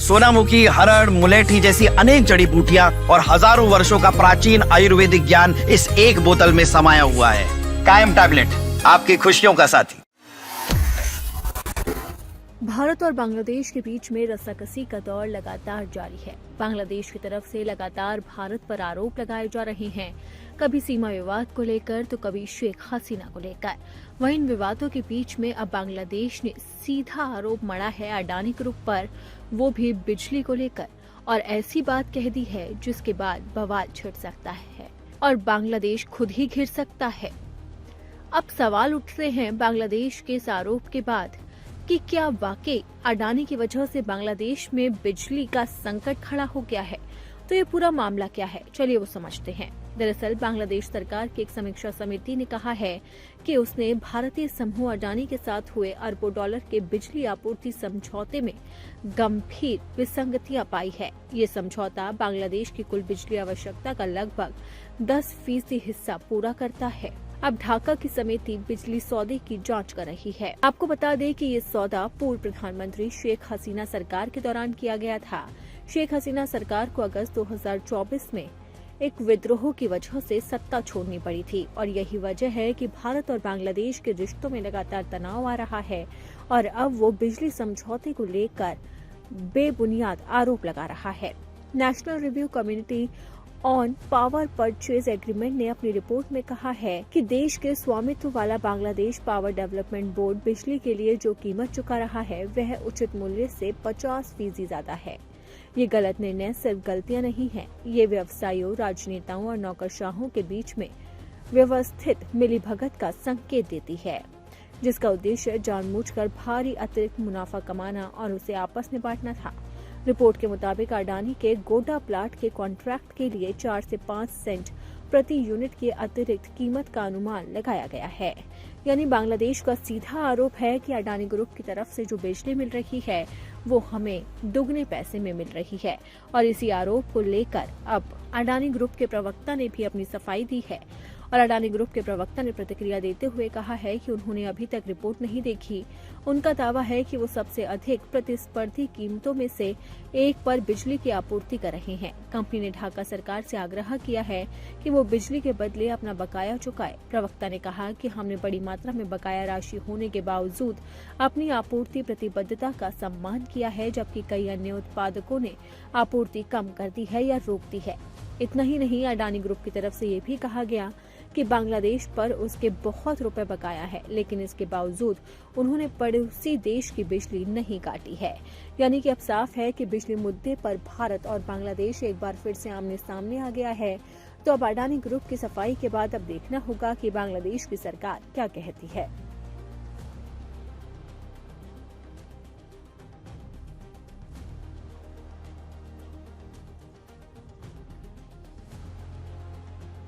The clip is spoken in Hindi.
सोनामुखी, हरड़, मुलेठी जैसी अनेक जड़ी बूटियां और हजारों वर्षों का प्राचीन आयुर्वेदिक ज्ञान इस एक बोतल में समाया हुआ है। कायम टैबलेट, आपकी खुशियों का साथी। भारत और बांग्लादेश के बीच में रस्साकसी का दौर लगातार जारी है। बांग्लादेश की तरफ से लगातार भारत पर आरोप लगाए जा रहे हैं, कभी सीमा विवाद को लेकर तो कभी शेख हसीना को लेकर। वहीं इन विवादों के बीच में अब बांग्लादेश ने सीधा आरोप मढ़ा है अडानी ग्रुप पर, वो भी बिजली को लेकर, और ऐसी बात कह दी है जिसके बाद बवाल छिड़ सकता है और बांग्लादेश खुद ही घिर सकता है। अब सवाल उठते हैं बांग्लादेश के इस आरोप के बाद कि क्या वाकई अडानी की वजह से बांग्लादेश में बिजली का संकट खड़ा हो गया है। तो ये पूरा मामला क्या है, चलिए वो समझते हैं। दरअसल बांग्लादेश सरकार की एक समीक्षा समिति ने कहा है कि उसने भारतीय समूह अडानी के साथ हुए अरबों डॉलर के बिजली आपूर्ति समझौते में गंभीर विसंगतियां पाई है। ये समझौता बांग्लादेश की कुल बिजली आवश्यकता का लगभग 10% हिस्सा पूरा करता है। अब ढाका की समिति बिजली सौदे की जांच कर रही है। आपको बता दें कि ये सौदा पूर्व प्रधानमंत्री शेख हसीना सरकार के दौरान किया गया था। शेख हसीना सरकार को अगस्त 2024 में एक विद्रोह की वजह से सत्ता छोड़नी पड़ी थी और यही वजह है कि भारत और बांग्लादेश के रिश्तों में लगातार तनाव आ रहा है और अब वो बिजली समझौते को लेकर बेबुनियाद आरोप लगा रहा है। National review committee on power purchase agreement ने अपनी रिपोर्ट में कहा है कि देश के स्वामित्व वाला बांग्लादेश पावर डेवलपमेंट बोर्ड बिजली के लिए जो कीमत चुका रहा है वह उचित मूल्य से 50% ज्यादा है। ये गलत निर्णय सिर्फ गलतियां नहीं है, ये व्यवसायियों, राजनेताओं और नौकरशाहों के बीच में व्यवस्थित मिलीभगत का संकेत देती है, जिसका उद्देश्य जानबूझकर भारी अतिरिक्त मुनाफा कमाना और उसे आपस में बांटना था। रिपोर्ट के मुताबिक अडानी के गोडा प्लांट के कॉन्ट्रैक्ट के लिए 4 से 5 सेंट प्रति यूनिट की अतिरिक्त कीमत का अनुमान लगाया गया है। यानी बांग्लादेश का सीधा आरोप है कि अडानी ग्रुप की तरफ से जो बिजली मिल रही है वो हमें दुगने पैसे में मिल रही है। और इसी आरोप को लेकर अब अडानी ग्रुप के प्रवक्ता ने भी अपनी सफाई दी है और अडानी ग्रुप के प्रवक्ता ने प्रतिक्रिया देते हुए कहा है कि उन्होंने अभी तक रिपोर्ट नहीं देखी। उनका दावा है कि वो सबसे अधिक प्रतिस्पर्धी कीमतों में से एक पर बिजली की आपूर्ति कर रहे हैं। कंपनी ने ढाका सरकार से आग्रह किया है कि वो बिजली के बदले अपना बकाया चुकाए। प्रवक्ता ने कहा कि हमने बड़ी मात्रा में बकाया राशि होने के बावजूद अपनी आपूर्ति प्रतिबद्धता का सम्मान किया है, जबकि कई अन्य उत्पादकों ने आपूर्ति कम कर दी है या रोक दी है। इतना ही नहीं, अडानी ग्रुप की तरफ से ये भी कहा गया कि बांग्लादेश पर उसके बहुत रुपए बकाया है, लेकिन इसके बावजूद उन्होंने पड़ोसी देश की बिजली नहीं काटी है। यानी कि अब साफ है कि बिजली मुद्दे पर भारत और बांग्लादेश एक बार फिर से आमने सामने आ गया है। तो अब अडानी ग्रुप की सफाई के बाद अब देखना होगा कि बांग्लादेश की सरकार क्या कहती है।